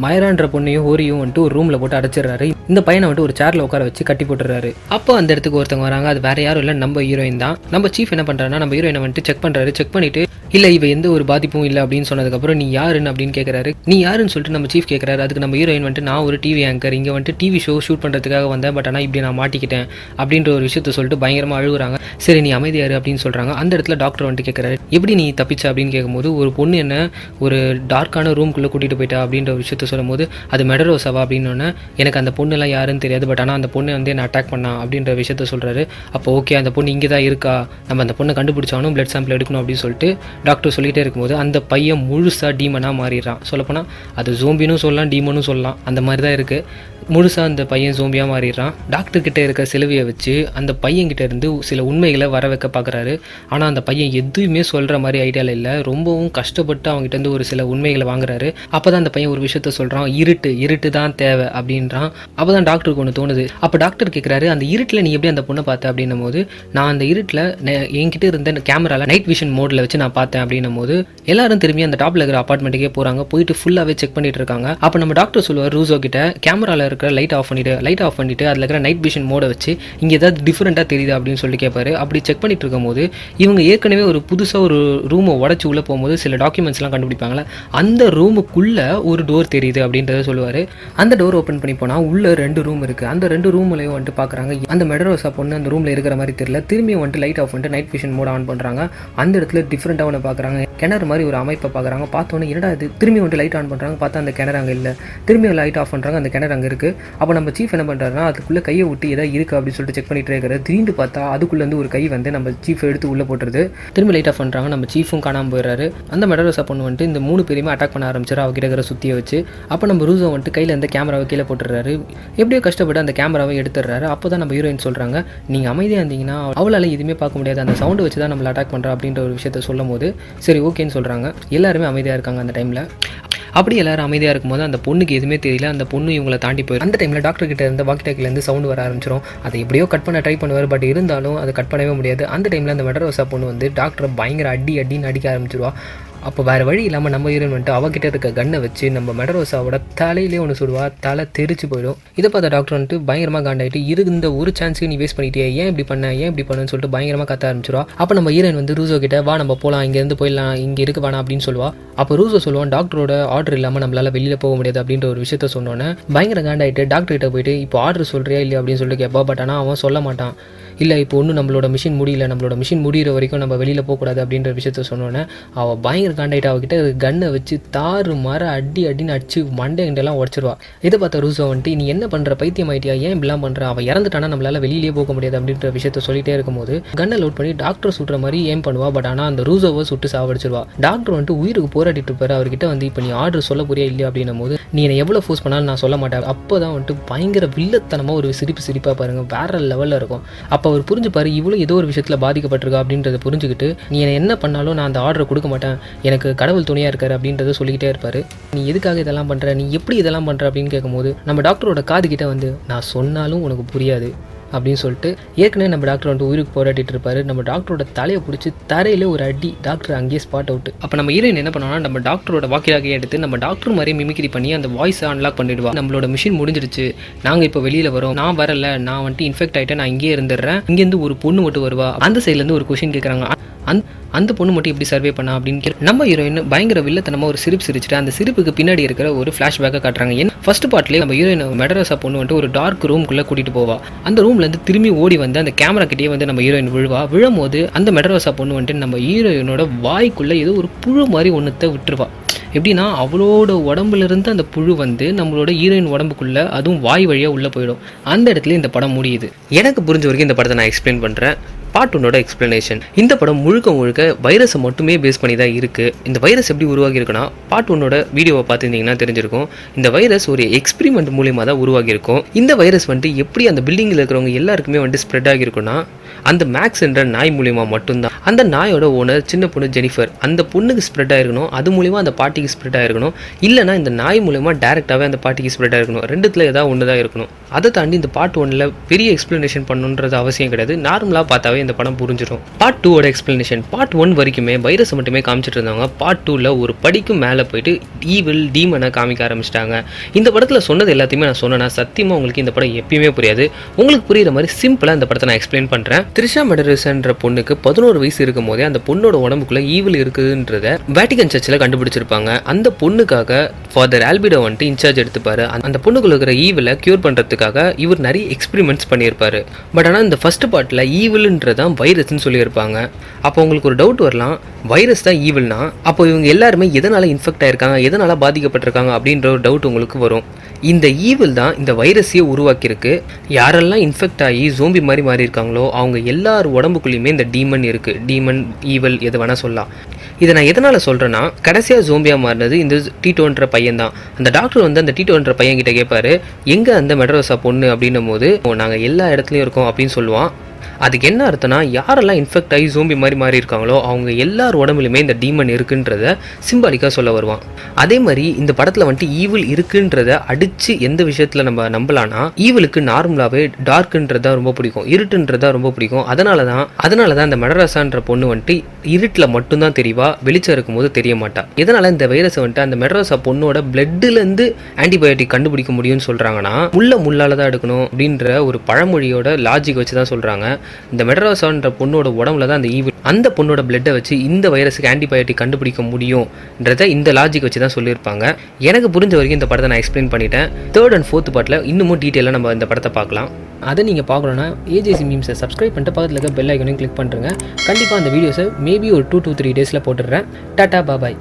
மயரான்ற பொண்ணையும் ஹோரியும் வந்துட்டு ஒரு ரூமில் போட்டு அடைச்சிடுறாரு. இந்த பையனை வந்துட்டு ஒரு சேரில் உட்கார வச்சு கட்டி போட்டுறாரு. அப்போ அந்த இடத்துக்கு ஒருத்தவங்க வராங்க. அது வேற யாரும் இல்லை, நம்ம ஹீரோயின் தான். நம்ம சீஃப் என்ன பண்ணுறாருன்னா நம்ம ஹீரோயினை வந்துட்டு செக் பண்ணுறாரு. செக் பண்ணிட்டு இல்லை இவ எந்த ஒரு பாதிப்பும் இல்லை அப்படின்னு சொன்னதுக்கப்புறம் நீ யாருன்னு அப்படின்னு கேட்குறாரு. நீ யாருன்னு சொல்லிட்டு நம்ம சீஃப் கேட்குறாரு. அதுக்கு நம்ம ஹீரோயின் வந்துட்டு நான் ஒரு டிவி ஆங்கர், இங்கே வந்துட்டு டிவி ஷோ ஷூட் பண்ணுறதுக்காக வந்தேன், பட் ஆனால் இப்படி நான் மாட்டிக்கிட்டேன் அப்படின்ற ஒரு விஷயத்த சொல்லிட்டு பயங்கரமாக அழுகுறாங்க. சரி நீ அமைதியாரு அப்படின்னு சொல்கிறாங்க. அந்த இடத்துல டாக்டர் வந்துட்டு கேட்குறாரு எப்படி நீ தப்பிச்ச அப்படின்னு கேட்கும்போது ஒரு பொண்ணு என்ன ஒரு டார்க்கான ரூம்குள்ளே கூட்டிகிட்டு போயிட்டா அப்படின்ற ஒரு விஷயத்த சொல்லும்போது அது மெடரோசாவா அப்படின்னு எனக்கு அந்த பொண்ணுலாம் யாருன்னு தெரியாது, பட் ஆனால் அந்த பொண்ணு வந்து என்ன அட்டாக் பண்ணா அப்படின்ற விஷயத்த சொல்கிறாரு. அப்போ ஓகே அந்த பொண்ணு இங்கே தான் இருக்கா, நம்ம அந்த பொண்ணை கண்டுபிடிச்சாலும் பிளட் சாம்பிள் எடுக்கணும் அப்படின்னு சொல்லிட்டு டாக்டர் சொல்லிகிட்டே இருக்கும்போது அந்த பையன் முழுசாக டீமனாக மாறிடுறான். சொல்லப்போனால் அது ஜோம்பினும் சொல்லலாம் டீமனும் சொல்லலாம், அந்த மாதிரி தான் இருக்குது. முழுசாக அந்த பையன் ஜோம்பியாக மாறிடுறான். டாக்டர்கிட்ட இருக்க சிலுவையை வச்சு அந்த பையன்கிட்ட இருந்து சில உண்மைகளை வர வைக்க பார்க்குறாரு. ஆனால் அந்த பையன் எதுவுமே சொல்கிற மாதிரி ஐடியாவில் இல்லை, ரொம்பவும் கஷ்டப்பட்டு அவங்ககிட்ட இருந்து ஒரு சில உண்மைகளை வாங்குறாரு. அப்போ தான் அந்த பையன் ஒரு விஷயத்த சொல்கிறான், இருட்டு தான் தேவை அப்படின்றான். அப்போ தான் டாக்டருக்கு ஒன்று தோணுது. அப்போ டாக்டர் கேட்குறாரு அந்த இருட்டில் நீ எப்படி அந்த பொண்ணை பார்த்த அப்படின்னும் போது நான் அந்த இருட்டில் என்கிட்ட இருந்த கேமராவில் நைட் விஷன் மோடில் வச்சு நான் பார்த்தேன் அப்படின்னும் போது எல்லாரும் திரும்பி அந்த டாப்பில் இருக்கிற அப்பார்ட்மெண்ட்டுக்கே போகிறாங்க. போயிட்டு ஃபுல்லாகவே செக் பண்ணிட்டு இருக்காங்க. அப்போ நம்ம டாக்டர் சொல்லுவார் ரூசோ கிட்ட கேமராவில் இருக்கிற லைட் ஆஃப் பண்ணிட்டு அதில் இருக்கிற நைட் விஷன் மோடை வச்சு இங்கே ஏதாவது டிஃப்ரெண்ட்டாக தெரியுது அப்படின்னு சொல்லி கேட்பாரு. அப்படி செக் பண்ணிட்டு இருக்கும்போது இவங்க ஏற்கனவே ஒரு புதுசாக ஒரு ரூமை உடச்சி உள்ளே போகும்போது சில டாக்குமெண்ட்ஸ்லாம் கண்டுபிடிப்பாங்களே, அந்த ரூமுக்குள்ளே ஒரு டோர் தெரியுது அப்படின்றத சொல்லுவார். அந்த டோர் ஓப்பன் பண்ணி போனால் உள்ளே 2 ரூம் இருக்குது. அந்த 2 ரூம்லையும் வந்துட்டு பார்க்குறாங்க அந்த மெடரோசா பொண்ணு அந்த ரூமில் இருக்கிற மாதிரி தெரியல. திரும்பியும் வந்துட்டு லைட் ஆஃப் பண்ணிட்டு நைட் விஷன் மோட் ஆன் பண்ணுறாங்க. அந்த இடத்துல டிஃப்ரெண்ட்டாக ஒன்று பார்க்குறாங்க, கிணறு மாதிரி ஒரு அமைப்பை பார்க்குறாங்க. பார்த்தோன்னே என்னடா இது, திரும்பி வந்துட்டு லைட் ஆன் பண்ணுறாங்க, பார்த்தா அந்த கிணறு அங்கே இல்லை. திரும்பி லைட் ஆஃப் பண்ணுறாங்க, அந்த கிணறு அங்கே இருக்குது. அப்போ நம்ம சீஃப் என்ன பண்ணுறாருன்னா அதுக்குள்ளே கையை விட்டு ஏதாவது இருக்குது அப்படின்னு சொல்லிட்டு செக் பண்ணிட்டு இருக்கிறது. திடீர்னு பார்த்தா அதுக்குள்ளேருந்து ஒரு கை வந்து நம்ம சீஃப் எடுத்து உள்ளே போட்டுருது. திரும்பி லைட் ஆஃப் பண்ணுறாங்க, நம்ம சீஃபும் காணாமல் போயிடுறாரு. அந்த மெடரோசா பொண்ணு வந்துட்டு இந்த 3 பேரையுமே அட்டாக் பண்ண ஆரம்பிச்சாரு அவகிட்ட இருக்கிற சுற்றியை வச்சு. அப்போ நம்ம ரூசோ வந்துட்டு கையில் இருந்த கேமராவை கீழே போட்டுறாரு. எப்படியோ கஷ்டப்பட்டு அந்த கேமராவை எடுத்துடுறாரு. அப்போ தான் நம்ம ஹீரோயின் சொல்கிறாங்க நீங்கள் அமைதியாக இருந்தீங்கன்னா அவளால் எதுவுமே பார்க்க முடியாது, அந்த சவுண்டு வச்சு தான் நம்மளை அட்டாக் பண்ணுறா அப்படின்ற ஒரு விஷயத்த சொல்லும் போது சரி ஓகேன்னு சொல்கிறாங்க. எல்லாருமே அமைதியாக இருக்காங்க அந்த டைமில். அப்படி எல்லாரும் அமைதியாக இருக்கும்போது அந்த பொண்ணுக்கு எதுவுமே தெரியல, அந்த பொண்ணு இவங்களை தாண்டி போயிடும். அந்த டைமில் டாக்டர் கிட்ட இருந்த வாக்கிடாக்கிலேருந்து சவுண்ட் வர ஆரம்பிச்சிடும். அதை எப்படியோ கட் பண்ண ட்ரை பண்ணுவார், பட் இருந்தாலும் அதை கட் பண்ணவே முடியாது. அந்த டைமில் அந்த மெடரோசா பொண்ணு வந்து டாக்டரை பயங்கர அடின்னு அடிக்க ஆரம்பிச்சிருவா. அப்போ வேறு வழி இல்லாமல் நம்ம ஹீரோயின் வந்துட்டு அவகிட்ட இருக்க கன்னை வச்சு நம்ம மெடரோசாவோட தலையிலே ஒன்று சுடுவா, தலை தெரிச்சு போயிடும். இதை பார்த்த டாக்டர் வந்துட்டு பயங்கரமாக காண்டாயிட்டு இருந்த ஒரு சான்ஸுக்கு நீ வேஸ்ட் பண்ணிட்டே, ஏன் இப்படி பண்ணுன்னு சொல்லிட்டு பயங்கரமாக கத்த ஆரம்பிச்சிருவா. அப்போ நம்ம ஹீரோயின் வந்து ரூசோ கிட்ட வா நம்ம போகலாம், இங்கேருந்து போயிடலாம், இங்கே இருக்கு வேணாம் அப்படின்னு சொல்லுவா. அப்போ ரூசோ சொல்லுவான் டாக்டரோட ஆர்டர் இல்லாமல் நம்மளால் வெளியில் போக முடியாது அப்படின்ற ஒரு விஷயத்த சொன்னோன்னே பயங்கர காண்டாயிட்டு டாக்டர் கிட்ட போயிட்டு இப்போ ஆர்டர் சொல்கிறியா இல்லையா அப்படின்னு சொல்லிட்டு கேட்பா. பட் ஆனால் அவன் சொல்ல மாட்டான். இல்லை இப்போ ஒன்றும் நம்மளோட மிஷின் முடிகிற வரைக்கும் நம்ம வெளியில் போகக்கூடாது அப்படின்ற விஷயத்த சொன்னோன்னே அவள் பயங்கர காண்டாயிட்டு அவகிட்ட கன்னை வச்சு தாறு மாற அடின்னு அடிச்சு மண்டையெல்லாம் உடச்சிருவா. இதை பார்த்த ரூசோ வந்துட்டு நீ என்ன பண்ணுற, பைத்தியம் ஆயிட்டியா, ஏன் இப்படிலாம் பண்ணுற, அவள் இறந்துட்டானா நம்மளால் வெளியிலே போக முடியாது அப்படின்ற விஷயத்த சொல்லிட்டே இருக்கும்போது கன்னை லோட் பண்ணி டாக்டர் சுட்டுற மாதிரி ஏம் பண்ணுவா. பட் ஆனால் அந்த ரூசோவை சுட்டு சாவடிச்சிருவா. டாக்டர் வந்துட்டு உயிருக்கு போராடிட்டு இருப்பாரு. அவர்கிட்ட வந்து இப்போ நீ ஆர்டர் சொல்ல போறியா இல்லையா அப்படின்னும் போது நீ என்னை எவ்வளோ ஃபோர்ஸ் பண்ணாலும் நான் சொல்ல மாட்டேன். அப்போ தான் வந்துட்டு பயங்கர வில்லத்தனமாக ஒரு சிரிப்பாக பாருங்க, வேற லெவலில் இருக்கும். அப்போ அவர் புரிஞ்சுப்பாரு இவ்வளோ ஏதோ ஒரு விஷயத்தில் பாதிக்கப்பட்டிருக்கா அப்படின்றத புரிஞ்சுக்கிட்டு நீ என்ன பண்ணாலும் நான் அந்த ஆர்டரை கொடுக்க மாட்டேன், எனக்கு கடவுள் துணையாக இருக்காரு அப்படின்றத சொல்லிக்கிட்டே இருப்பார். நீ எதுக்காக இதெல்லாம் பண்ணுற, நீ எப்படி இதெல்லாம் பண்ணுற அப்படின்னு கேட்கும்போது நம்ம டாக்டரோட காது கிட்ட வந்து நான் சொன்னாலும் உனக்கு புரியாது அப்படின்னு சொல்லிட்டு ஏற்கனவே நம்ம டாக்டர் வந்துட்டு உயிருக்கு போராடிட்டு இருப்பாரு. நம்ம டாக்டரோட தலையை பிடிச்சி தரையில ஒரு அடி, டாக்டர் அங்கேயே ஸ்பாட் அவுட். அப்போ நம்ம ஹீரோயின் என்ன பண்ணோம்னா நம்ம டாக்டரோட வாக்கிலாகையை எடுத்து நம்ம டாக்டர் மாதிரி மிமிக்ரி பண்ணி அந்த வாய்ஸை அன்லாக் பண்ணிடுவா. நம்மளோட மிஷின் முடிஞ்சிருச்சு, நாங்கள் இப்போ வெளியில் வரோம், நான் வரல, நான் வந்துட்டு இன்ஃபெக்ட் ஆகிட்டேன், நான் இங்கேயே இருந்துடுறேன், இங்கேருந்து ஒரு பொண்ணு மட்டும் வருவா. அந்த சைட்லேருந்து ஒரு கொஷின் கேட்குறாங்க, அந்த பொண்ணு மட்டும் எப்படி சர்வே பண்ணா அப்படின்னு நம்ம ஹீரோயின் பயங்கர வில்லத்தனமா ஒரு சிரிச்சுட்டு அந்த சிரிப்புக்கு பின்னாடி இருக்கிற ஒரு ஃபிளாஷ்பேக்கை காட்டுறாங்க. ஃபர்ஸ்ட் பார்ட்லேயே நம்ம ஹீரோயின் மெடரோசா பொண்ணு வந்துட்டு ஒரு டார்க் ரூம்குள்ளே கூட்டிட்டு போவா. அந்த ரூம்லேருந்து திரும்பி ஓடி வந்து அந்த கேமரா கிட்டே வந்து நம்ம ஹீரோயின் விழும்போது அந்த மெடரோசா பொண்ணு வந்துட்டு நம்ம ஹீரோயினோட வாய்க்குள்ளே ஏதோ ஒரு புழு மாதிரி ஒன்றுத்தை விட்டுருவா. எப்படின்னா அவளோட உடம்புலேருந்து அந்த புழு வந்து நம்மளோட ஹீரோயின் உடம்புக்குள்ளே அதுவும் வாய் வழியாக உள்ளே போயிடும். அந்த இடத்துல இந்த படம் முடியுது. எனக்கு புரிஞ்ச வரைக்கும் இந்த படத்தை நான் எக்ஸ்பிளைன் பண்ணுறேன். பார்ட் 1ஓட எக்ஸ்பிளனேஷன். இந்த படம் முழுக்க வைரஸை மட்டுமே பேஸ் பண்ணி தான் இருக்குது. இந்த வைரஸ் எப்படி உருவாகி இருக்குன்னா பார்ட் 1ஓட வீடியோவை பார்த்துருந்தீங்கன்னா தெரிஞ்சிருக்கும். இந்த வைரஸ் ஒரு எக்ஸ்பிரிமெண்ட் மூலியமாக தான் உருவாகியிருக்கும். இந்த வைரஸ் வந்துட்டு எப்படி அந்த பில்டிங்கில் இருக்கிறவங்க எல்லாருக்குமே வந்துட்டு ஸ்ப்ரெட் ஆகியிருக்குன்னா அந்த மேக்ஸ் என்ற நாய் மூலியமாக மட்டும்தான். அந்த நாயோட ஓனர் சின்ன பொண்ணு ஜெனிஃபர், அந்த பொண்ணுக்கு ஸ்ப்ரெட் ஆயிருக்கணும், அது மூலிமா அந்த பாட்டிக்கு ஸ்ப்ரெட் ஆயிருக்கணும், இல்லைனா இந்த நாய் மூலிமா டேரெக்டாகவே அந்த பாட்டிக்கு ஸ்ப்ரெட் ஆயிருக்கணும். ரெண்டுத்தில் ஏதாவது ஒன்று தான் இருக்கணும். அதை தாண்டி இந்த பார்ட் 1ல் பெரிய எக்ஸ்ப்ளனேஷன் பண்ணணுன்றது அவசியம் கிடையாது. நார்மலாக பார்த்தாவே இந்த படம் புரிஞ்சிடும். பார்ட் 2ஓட எக்ஸ்ப்ளனேஷன் பார்ட் 1 வரைக்குமே வைரஸை மட்டுமே காமிச்சிட்டு இருந்தாங்க. பார்ட் 2ல் ஒரு படிக்கும் மேலே போயிட்டு ஈவில் டீமனை காமிக்க ஆரம்பிச்சிட்டாங்க. இந்த படத்தில் சொன்னது எல்லாத்தையுமே நான் சொன்னேன்னா சத்தியமாக உங்களுக்கு இந்த படம் எப்பயுமே புரியாது. உங்களுக்கு புரியுற மாதிரி சிம்பிளாக இந்த படத்தை நான் எக்ஸ்பிளைன் பண்ணுறேன். த்ரிஷா மெடரஸ்ன்ற பொண்ணுக்கு 11 வயசு இருக்கும் போதே அந்த பொண்ணோட உடம்புக்குள்ள ஈவில் இருக்குதுன்றத வேட்டிகன் சர்ச்சில் கண்டுபிடிச்சிருப்பாங்க. அந்த பொண்ணுக்காக ஃபாதர் ஆல்பிடோ வந்துட்டு இன்சார்ஜ் எடுத்துப்பாரு. அந்த பொண்ணுக்குள்ள இருக்கிற ஈவிலை கியூர் பண்ணுறதுக்காக இவர் நிறைய எக்ஸ்பெரிமெண்ட்ஸ் பண்ணியிருப்பாரு. பட் ஆனால் இந்த ஃபர்ஸ்ட் பார்ட்டில் ஈவில்ன்றதான் வைரஸ்ன்னு சொல்லியிருப்பாங்க. அப்போ உங்களுக்கு ஒரு டவுட் வரலாம், வைரஸ் தான் ஈவில்னா அப்போ இவங்க எல்லாருமே எதனால் இன்ஃபெக்ட் ஆயிருக்காங்க, எதனால் பாதிக்கப்பட்டிருக்காங்க அப்படின்ற ஒரு டவுட் உங்களுக்கு வரும். இந்த ஈவில் தான் இந்த வைரஸையே உருவாக்கியிருக்கு. யாரெல்லாம் இன்ஃபெக்ட் ஆகி ஜோம்பி மாதிரி மாறி இருக்காங்களோ அவங்க எல்லார் உடம்புக்குள்ளேயுமே இந்த டீமன் இருக்குது. டீமன், ஈவில் எது வேணால் சொல்லலாம். இதை நான் எதனால் சொல்கிறேன்னா, கடைசியாக ஜோம்பியாக மாறினது இந்த டீட்டோன்ற பையன் தான். அந்த டாக்டர் வந்து அந்த டீட்டோன்ற பையன் கிட்ட கேட்பாரு, எங்கே அந்த மெட்ரோசா பொண்ணு அப்படின்னும் போது நாங்கள் எல்லா இடத்துலையும் இருக்கோம் அப்படின்னு சொல்லுவான். அதுக்கு என்ன அர்த்தம்னா, யாரெல்லாம் இன்ஃபெக்ட் ஆகி ஜோம்பி மாதிரி மாறி இருக்காங்களோ அவங்க எல்லார் உடம்புலையுமே இந்த டீமன் இருக்குன்றத சிம்பாலிக்காக சொல்ல வருவான். அதே மாதிரி இந்த படத்தில் வந்துட்டு ஈவில் இருக்குன்றத அடித்து எந்த விஷயத்தில் நம்ம நம்பலான்னா, ஈவிலுக்கு நார்மலாகவே டார்க்குன்றதா ரொம்ப பிடிக்கும், இருட்டுன்றதா ரொம்ப பிடிக்கும். அதனால தான் இந்த மெட்ராஸான்ற பொண்ணு வந்துட்டு இருட்டில் மட்டும்தான் தெரியவா, வெளிச்சம் இருக்கும்போது தெரிய மாட்டா. இதனால் இந்த வைரஸை வந்துட்டு அந்த மெட்ராஸா பொண்ணோட பிளட்லேருந்து ஆன்டிபயோட்டிக் கண்டுபிடிக்க முடியும்னு சொல்கிறாங்கன்னா, முள்ளால் தான் எடுக்கணும் அப்படின்ற ஒரு பழமொழியோட லாஜிக் வச்சு தான் சொல்கிறாங்க. இந்த மெட்ராஸான்ற பொண்ணோட உடம்புல தான் அந்த ஈவில், அந்த பொண்ணோட பிளட்டை வச்சு இந்த வைரஸுக்கு ஆன்டிபயோட்டிக் கண்டுபிடிக்க முடியும்ன்றத இந்த லாஜிக் வச்சு தான் சொல்லியிருப்பாங்க. எனக்கு புரிஞ்ச வரைக்கும் இந்த படத்தை நான் எக்ஸ்பிளைன் பண்ணிட்டேன். 3rd and 4th பார்ட்டில் இன்னமும் டீட்டெயிலாக நம்ம இந்த படத்தை பார்க்கலாம். அதை நீங்கள் பார்க்கணுன்னா ஏஜேசி மீம்ஸை சப்ஸ்கிரைப் பண்ணிட்டு பக்கத்தில் இருக்க பெல் ஐக்கனையும் கிளிக் பண்ணுறேங்க. கண்டிப்பாக அந்த வீடியோஸை மேபி ஒரு 2 to 3 டேஸில் போட்டுடுறேன். டாட்டா பாபாய்.